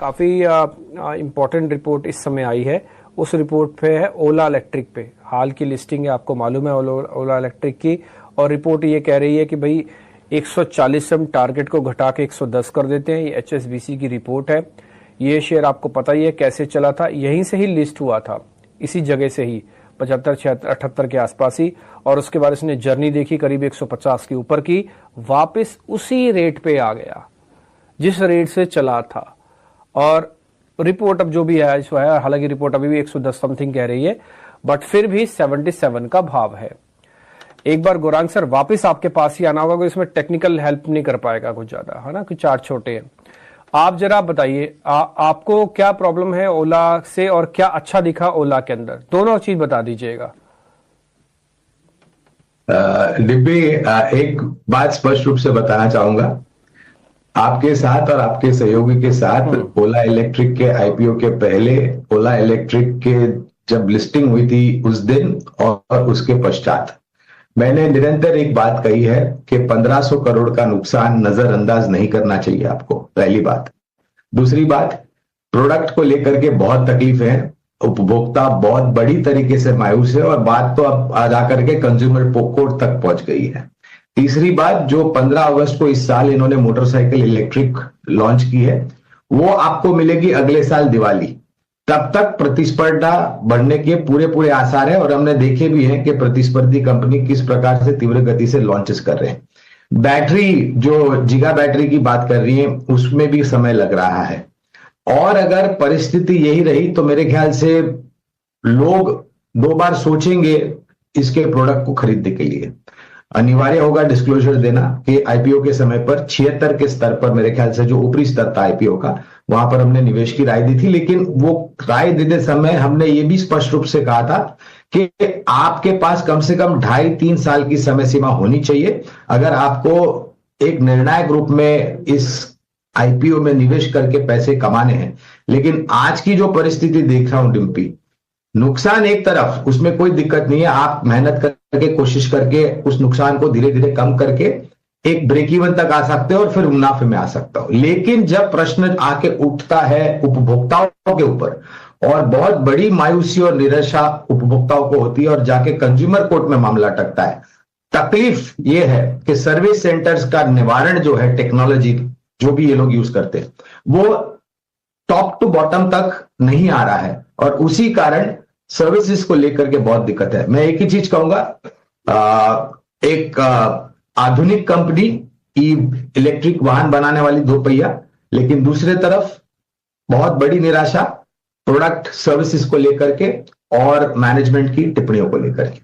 काफ़ी important report इस समय आई है। उस रिपोर्ट पे है ओला इलेक्ट्रिक पे, हाल की लिस्टिंग है, आपको मालूम है ओला इलेक्ट्रिक की। और रिपोर्ट ये कह रही है कि भाई 140 से हम टारगेट को घटा के 110 कर देते हैं। ये HSBC की रिपोर्ट है। ये शेयर आपको पता ही है कैसे चला था, यहीं से ही लिस्ट हुआ था, इसी जगह से ही 75, 76, 78 के आसपास ही। और उसके बाद इसने जर्नी देखी करीब 150 के ऊपर की, वापस उसी रेट पे आ गया जिस रेट से चला था। और रिपोर्ट अब जो भी है इस है, हालांकि रिपोर्ट अभी भी 110 समथिंग कह रही है, बट फिर भी 77 का भाव है। एक बार गौरांग सर वापस आपके पास ही आना होगा, इसमें टेक्निकल हेल्प नहीं कर पाएगा कुछ ज्यादा, है ना, कि चार्ट छोटे हैं। आप जरा बताइए आपको क्या प्रॉब्लम है ओला से और क्या अच्छा दिखा ओला के अंदर, दोनों चीज बता दीजिएगा। डिब्बी, एक बात स्पष्ट रूप से बताना चाहूंगा आपके साथ और आपके सहयोगी के साथ। ओला इलेक्ट्रिक के आईपीओ के पहले, ओला इलेक्ट्रिक के जब लिस्टिंग हुई थी उस दिन और उसके पश्चात मैंने निरंतर एक बात कही है कि 1500 करोड़ का नुकसान नजरअंदाज नहीं करना चाहिए आपको, पहली बात। दूसरी बात, प्रोडक्ट को लेकर के बहुत तकलीफ है, उपभोक्ता बहुत बड़ी तरीके से मायूस है और बात तो अब आ जाकर के कंज्यूमर कोर्ट तक पहुंच गई है। तीसरी बात, जो 15 अगस्त को इस साल इन्होंने मोटरसाइकिल इलेक्ट्रिक लॉन्च की है, वो आपको मिलेगी अगले साल दिवाली। तब तक प्रतिस्पर्धा बढ़ने के पूरे आसार है और हमने देखे भी हैं कि प्रतिस्पर्धी कंपनी किस प्रकार से तीव्र गति से लॉन्चेस कर रहे हैं। बैटरी, जो जिगा बैटरी की बात कर रही है, उसमें भी समय लग रहा है। और अगर परिस्थिति यही रही तो मेरे ख्याल से लोग 2 बार सोचेंगे इसके प्रोडक्ट को खरीदने के लिए। अनिवार्य होगा डिस्क्लोजर देना कि आईपीओ के समय पर 76 के स्तर पर, मेरे ख्याल से जो ऊपरी स्तर था आईपीओ का, वहां पर हमने निवेश की राय दी थी। लेकिन वो राय देते समय हमने ये भी स्पष्ट रूप से कहा था कि आपके पास कम से कम 2.5-3 साल की समय सीमा होनी चाहिए अगर आपको एक निर्णायक रूप में इस आईपीओ में निवेश करके पैसे कमाने हैं। लेकिन आज की जो परिस्थिति देख रहा हूं डिम्पी, नुकसान एक तरफ, उसमें कोई दिक्कत नहीं है, आप मेहनत करके कोशिश करके उस नुकसान को धीरे धीरे कम करके एक ब्रेक इवन तक आ सकते हो और फिर मुनाफे में आ सकता हो। लेकिन जब प्रश्न आके उठता है उपभोक्ताओं के ऊपर, और बहुत बड़ी मायूसी और निराशा उपभोक्ताओं को होती है और जाके कंज्यूमर कोर्ट में मामला अटकता है, तकलीफ यह है कि सर्विस सेंटर्स का निवारण जो है, टेक्नोलॉजी जो भी ये लोग यूज करते हैं, वो टॉप टू बॉटम तक नहीं आ रहा है और उसी कारण सर्विसेज को लेकर के बहुत दिक्कत है। मैं एक ही चीज कहूंगा, एक आधुनिक कंपनी ई इलेक्ट्रिक वाहन बनाने वाली 2 पहिया, लेकिन दूसरे तरफ बहुत बड़ी निराशा प्रोडक्ट सर्विसेज को लेकर के और मैनेजमेंट की टिप्पणियों को लेकर के।